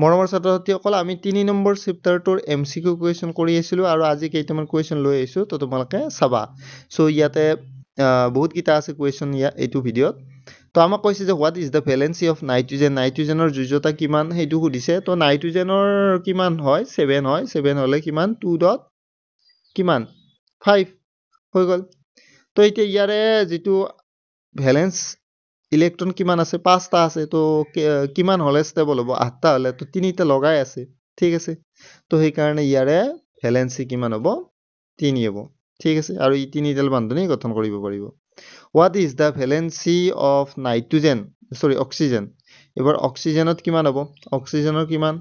মৰমৰ ছাত্ৰ ছাত্ৰীসকল আমি 3 নম্বৰ চেপ্টাৰটোৰ MCQ কুৱেশ্যন কৰি আছিলোঁ আৰু আজি কেইটামান কুৱেশ্যন লৈ আহিছোঁ তো তোমালোকে চাবা সো ইয়াতে বহুত কিটা আছে কুৱেশ্যন এইটো ভিডিঅ'ত তো আমাক কৈছে যে what is the valency of nitrogen নাইট্ৰোজেনৰ যোজ্যতা কিমান সেইটো সুধিছে তো নাইট্ৰোজেনৰ কিমান হয় 7 হয় 7 হলে কিমান 2 ডট কিমান 5 হৈ গ'ল তো এতিয়া ইয়াৰে যেটো ভ্যালেন্স ইলেক্ট্রন কিমান আছে 5টা আছে তো কিমান হলে স্টেবল হ'ব 8টা হলে তো 3টা লগাই আছে ঠিক আছে তো সেই কাৰণে ইয়াৰে ভ্যালেন্সি কিমান হ'ব 3 হ'ব ঠিক আছে আৰু এই তিনিডাল বান্ধনী গঠন কৰিব পাৰিব what is the valency of nitrogen sorry oxygen এবাৰ অক্সিজেনত কিমান হ'ব অক্সিজেনৰ কিমান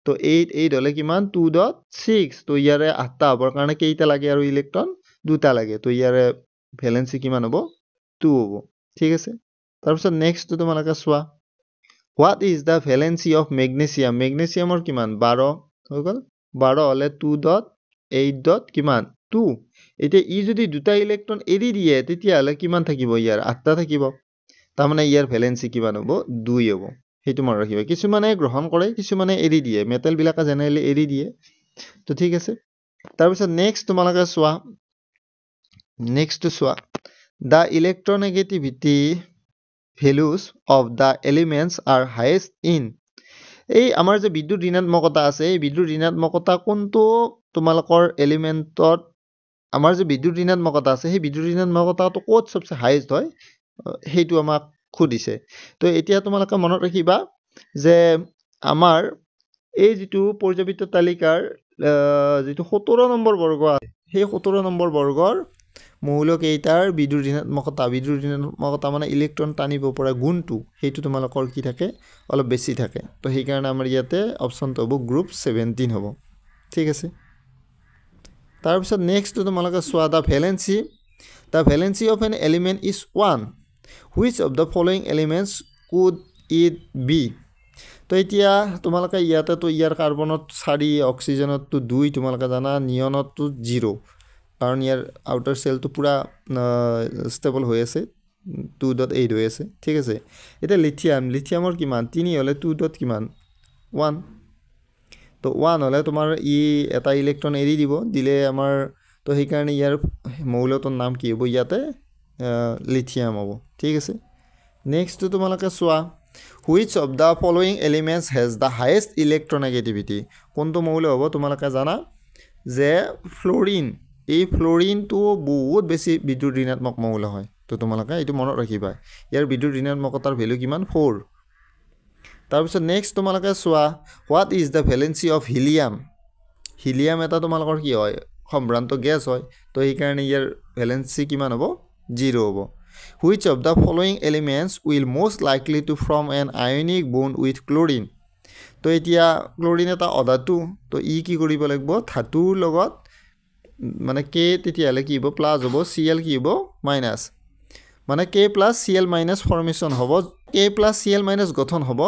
তো 8 হলে কিমান 2.6 তো ইয়াৰে 8টা হবৰ কাৰণে কেইটা লাগে আৰু ইলেক্ট্ৰন দুটা লাগে তো ইয়াৰে ভ্যালেন্সি কিমান হ'ব 2 হ'ব ঠিক আছে তাৰপিছত নেক্সট তোমালোকে চোৱা what is the valency of magnesium magnesiumৰ কিমান 12 হৈ গ'ল 12 হলে 2.8 কিমান 2 এতিয়া ই যদি দুটা ইলেক্ট্ৰন এৰি দিয়ে তেতিয়া হলে কিমান থাকিব ইয়াৰ 8টা থাকিব তাৰমানে ইয়াৰ ভ্যালেন্সি কিমান হ'ব 2 হ'ব হেতু মন ৰাখিবা কিছুমানে গ্ৰহণ কৰে কিছুমানে এৰি দিয়ে মেটাল বিলাকা জেনেৰেলি এৰি দিয়ে তো ঠিক আছে তাৰপিছত নেক্সট তোমালোকে চোৱা নেক্সট চোৱা the electronegativity values of the elements are highest in এই আমাৰ যে বিদ্যুৎ ঋণাত্মকতা আছে এই বিদ্যুৎ ঋণাত্মকতা কোনটো তোমালোকৰ এলিমেন্টত আমাৰ যে বিদ্যুৎ ঋণাত্মকতা আছে সেই বিদ্যুৎ ঋণাত্মকতাটো ক'ত সবচে হাইয়েস্ট হয় হেতু আমাক খুদিছে তো এতিয়া তোমালোকে মনত ৰাখিবা যে আমাৰ এই যেটো পৰ্যায়বৃত্ত তালিকাৰ যেটো 17 নম্বৰ বৰ্গ আছে সেই 17 নম্বৰ বৰ্গৰ মৌল কেইটাৰ বিদ্যুৎ ঋণাত্মকতা মানে ইলেক্ট্ৰন টানিব পৰা গুণটো হেতু তোমালোকৰ কি থাকে অলপ বেছি থাকে তো সেই কাৰণে আমাৰ ইয়াতে অপচনটো হ'ব গ্ৰুপ 17 হ'ব ঠিক আছে তাৰপিছত নেক্সট তোমালোকে চোৱা the valency of an element is 1 which of the following elements could it be তো এতিয়া তোমালোকে ইয়াতে তো ইয়াৰ কাৰ্বনত 4 অক্সিজেনত তো 2 তোমালোকে জানা নিয়নত তো 0 কাৰণ ইয়াৰ আউটাৰ সেলটো পুৰা ষ্টেবল হৈ আছে 2.8 হৈ আছে ঠিক আছে এটা লিথিয়ামৰ কিমান 3 হলে 2. কিমান 1 তো 1 হলে তোমাৰ ই এটা ইলেক্ট্ৰন এৰি দিব দিলে আমাৰ তো সেই কাৰণে ইয়াৰ মৌলটোৰ নাম কি হ'ব ইয়াতে লিথিয়াম হ'ব ঠিক আছে নেক্সট তোমালোকে চোৱা which of the following elements has the highest electronegativity কোনটো মৌল হ'ব তোমালোকে জানা যে ফ্লোৰিন এই ফ্লোৰিনটো বহুত বেছি বিদ্যুৎ ঋণাত্মক মৌল হয় তো তোমালোকে এটো মনত ৰাখিবা ইয়াৰ বিদ্যুৎ ঋণাত্মকতাৰ ভ্যালু কিমান 4 তাৰপিছত নেক্সট তোমালোকে চোৱা what is the valency of helium এটা তোমালোকৰ কি হয় সম্ভ্ৰান্ত গ্যাস হয় তো এই কাৰণে ইয়াৰ ভ্যালেন্সি কিমান হ'ব 0 হ'ব which of the following elements will most likely to form an ionic bond with chlorine তো এতিয়া ক্লোৰিন এটা অধাতু তো ই কি কৰিব লাগিব ধাতুৰ লগত মানে k তেতিয়া হলে কি হ'ব প্লাস হ'ব cl কি হ'ব মাইনাস মানে k plus cl minus formation হ'ব k plus cl minus গঠন হ'ব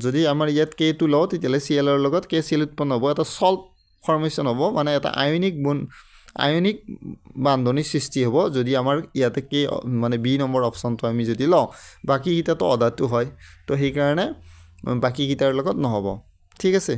যদি আমাৰ ইয়াত k টো লও তেতিয়া cl ৰ লগত kcl উৎপন্ন হ'ব এটা সল্ট ফৰ্মেশন হ'ব মানে এটা আয়নিক বান্ধনী সৃষ্টি হ'ব যদি আমাৰ ইয়াতে k মানে b নম্বৰ অপচনটো আমি যদি লও বাকি কিটা তো অধাতু হয় তো সেই কাৰণে বাকি কিটাৰ লগত নহব ঠিক আছে